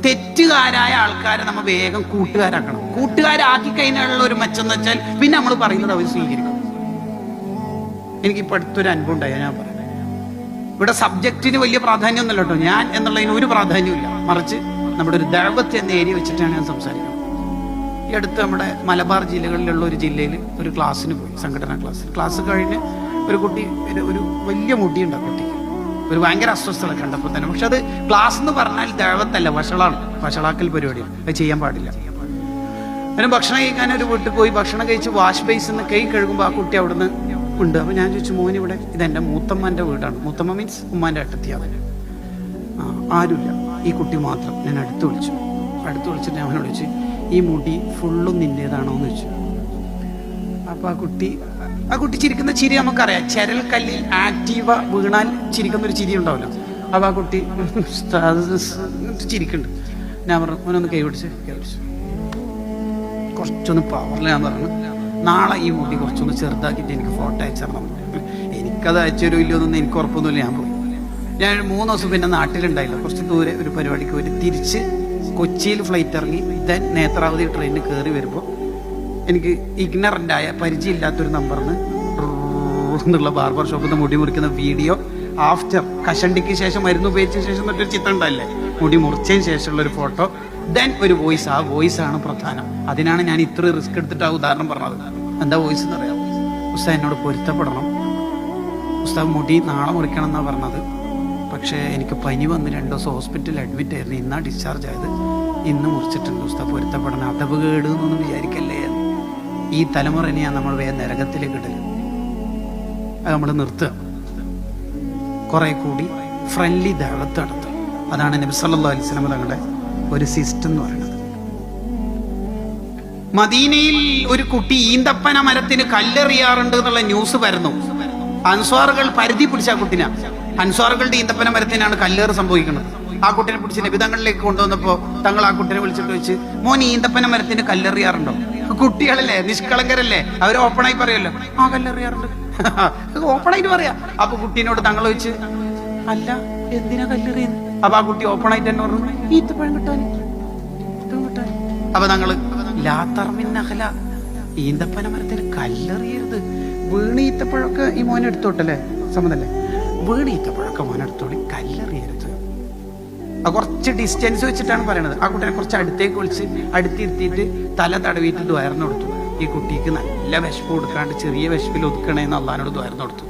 തെറ്റുകാരായ ആൾക്കാരെ നമ്മൾ വേഗം കൂട്ടുകാരാക്കണം. കൂട്ടുകാരാക്കി കഴിഞ്ഞാലുള്ള ഒരു മെച്ചം എന്ന് വെച്ചാൽ പിന്നെ നമ്മൾ പറയുന്നത് അവർ സ്വീകരിക്കും. എനിക്കിപ്പോൾ അടുത്തൊരു അനുഭവം ഉണ്ടായി, ഞാൻ പറയാം. ഇവിടെ സബ്ജക്റ്റിന് വലിയ പ്രാധാന്യമൊന്നുമില്ല കേട്ടോ, ഞാൻ എന്നുള്ളതിന് ഒരു പ്രാധാന്യമില്ല, മറിച്ച് നമ്മുടെ ഒരു ദഅവത്ത് എന്ന ഏരിയ വെച്ചിട്ടാണ് ഞാൻ സംസാരിക്കുന്നത്. ഈ അടുത്ത് നമ്മുടെ മലബാർ ജില്ലകളിലുള്ള ഒരു ജില്ലയിൽ ഒരു ക്ലാസ്സിന് പോയി, സംഘടനാ ക്ലാസ് കഴിഞ്ഞ് ഒരു കുട്ടി ഒരു വലിയ മുടിയുണ്ട്. ആ കുട്ടിക്ക് ഒരു ഭയങ്കര അസ്വസ്ഥത കണ്ടപ്പോൾ തന്നെ. പക്ഷെ അത് ക്ലാസ് എന്ന് പറഞ്ഞാൽ ദഅവത്തല്ല, വഷളാണ്, വഷളാക്കൽ പരിപാടിയാണ്, അത് ചെയ്യാൻ പാടില്ല. അതിന് ഭക്ഷണം കഴിക്കാൻ ഒരു വീട്ടിൽ പോയി ഭക്ഷണം കഴിച്ച് വാഷ് ബേസിൽ നിന്ന് കൈ കഴുകുമ്പോൾ ആ കുട്ടി അവിടുന്ന് ഉണ്ട്. അപ്പോൾ ഞാൻ ചോദിച്ചു, മോൻ ഇവിടെ? ഇതെൻ്റെ മൂത്തമ്മൻ്റെ വീടാണ്. മൂത്തമ്മ മീൻസ് ഉമ്മാൻ്റെ ഏട്ടത്തിയാണ്. ആരുമില്ല, ഈ കുട്ടി മാത്രം. ഞാൻ അടുത്ത് വിളിച്ചിട്ട് ഞാൻ അവനോട് ചോദിച്ചു, ഈ മുടി ഫുള്ളും നിൻ്റേതാണോ എന്ന് ചോദിച്ചു. അപ്പോൾ ആ കുട്ടി ചിരിക്കുന്ന ചിരി നമുക്കറിയാം, ചരൽ കല്ലിൽ ആക്റ്റീവ വീണാൽ ചിരിക്കുന്നൊരു ചിരി ഉണ്ടാവില്ല. അപ്പോൾ ആ കുട്ടി ചിരിക്കുന്നുണ്ട്. ഞാൻ പറഞ്ഞു, അവനൊന്ന് കൈ പിടിച്ച് കുറച്ചൊന്ന് പവറിൽ. ഞാൻ പറഞ്ഞു, നാളെ ഈ മുടി കുറച്ചൊന്ന് ചെറുതാക്കിയിട്ട് എനിക്ക് ഫോട്ടോ അയച്ചു തരണം. എനിക്കത് അയച്ചൊരു ഇല്ലയൊന്നും എനിക്ക് ഉറപ്പൊന്നുമില്ല. ഞാൻ പോയി. ഞാൻ 3 ദിവസം പിന്നെ നാട്ടിലുണ്ടായില്ല, കുറച്ച് ദൂരെ ഒരു പരിപാടിക്ക് പോയി തിരിച്ച് കൊച്ചിയിൽ ഫ്ലൈറ്റ് ഇറങ്ങി ദെൻ നേത്രാവതി ട്രെയിനിൽ കയറി വരുമ്പോൾ എനിക്ക് ഇഗ്നറൻ്റായ പരിചയമില്ലാത്തൊരു നമ്പറിന് എന്നുള്ള ബാർബർ ഷോപ്പിൽ നിന്ന് മുടി മുറിക്കുന്ന വീഡിയോ ആഫ്റ്റർ കഷണ്ടിക്ക് ശേഷം മരുന്ന് ഉപയോഗിച്ച ശേഷം മറ്റൊരു ചിത്രം ഉണ്ടായില്ലേ, മുടി മുറിച്ചതിന് ശേഷമുള്ള ഒരു ഫോട്ടോ, ദെൻ ഒരു വോയിസ്. ആ വോയിസാണ് പ്രധാനം. അതിനാണ് ഞാൻ ഇത്ര റിസ്ക് എടുത്തിട്ട് ആ ഉദാഹരണം പറഞ്ഞത്. എന്താ വോയിസ് എന്ന് പറയാം? ഉസ്താദ് എന്നോട് പൊരുത്തപ്പെടണം, ഉസ്താദ് മുടി നാളെ മുറിക്കണം എന്നാണ് പറഞ്ഞത്, പക്ഷേ എനിക്ക് പനി വന്ന് 2 ദിവസം ഹോസ്പിറ്റലിൽ അഡ്മിറ്റ് ആയിരുന്നു, ഇന്നാ ഡിസ്ചാർജ് ആയത്, ഇന്ന് മുറിച്ചിട്ടുണ്ട് ഉസ്താദ്, പൊരുത്തപ്പെടണം, അതവ് കേട് എന്നൊന്നും വിചാരിക്കല്ലേ. ഈ തലമുറനെയാണ് നമ്മൾ വേഗം നരകത്തിലേക്ക് ഇടല്. അത് നമ്മൾ നിർത്തുക, കുറെ കൂടി ഫ്രണ്ട്ലി ദഅവത്ത് നടത്തുക. അതാണ് നബി സല്ലല്ലാഹു അലൈഹി വസല്ലം തങ്ങളുടെ ഒരു സിസ്റ്റം എന്ന് പറയുന്നത്. മദീനയിൽ ഒരു കുട്ടി ഈന്തപ്പന മരത്തിന് കല്ലെറിയാറുണ്ട് എന്നുള്ള ന്യൂസ് വരുന്നു. അൻസ്വാറുകൾ പരിധി പിടിച്ച ആ കുട്ടിനെ, അൻസ്വാറുകളുടെ ഈന്തപ്പന മരത്തിനാണ് കല്ലേറ് സംഭവിക്കുന്നത്. ആ കുട്ടിനെ പിടിച്ച് നബി തങ്ങളിലേക്ക് കൊണ്ടുവന്നപ്പോൾ തങ്ങൾ ആ കുട്ടിനെ വിളിച്ചിട്ട് ചോദിച്ച്, മോൻ ഈന്തപ്പന മരത്തിന് കല്ലെറിയാറുണ്ടോ? കുട്ടികളല്ലേ, നിഷ്കളങ്കരല്ലേ, അവർ ഓപ്പണായി പറയുമല്ലോ, ആ കല്ലെറിയാറുണ്ട്, ഓപ്പണായിട്ട് പറയാ. അപ്പൊ കുട്ടീനോട് തങ്ങൾ ചോദിച്ച്, അല്ല എന്തിനാ കല്ലെറിയുന്നത്? അപ്പൊ ആ കുട്ടി ഓപ്പണായിട്ട് തന്നെ പറഞ്ഞു, ഈത്തപ്പഴം കിട്ടാൻ. അപ്പൊ തങ്ങള് ലാത്തർമിന്നഹല, ഈന്തപ്പന മരത്തിന് കല്ലെറിയരുത്, വീണ് ഈത്തപ്പഴമൊക്കെ ഈ മോനെ എടുത്തോട്ടല്ലേ, സമ്മതല്ലേ, വീണ് ഈത്തപ്പഴമൊക്കെ മോനെ എടുത്തോളി, കല്ലെറിയരുത്. കുറച്ച് ഡിസ്റ്റൻസ് വെച്ചിട്ടാണ് പറയണത്. ആ കുട്ടിനെ കുറച്ച് അടുത്തേക്ക് വിളിച്ച് അടുത്തിരുത്തിയിട്ട് തല തടവിയിട്ട് ദ്വാരന്ന് കൊടുത്തു. ഈ കുട്ടിക്ക് നല്ല വിശപ്പ് കൊടുക്കാണ്ട് ചെറിയ വിശപ്പിൽ ഒതുക്കണേന്ന് അള്ളാഹിനോട് ദ്വാരന്ന് കൊടുത്തു.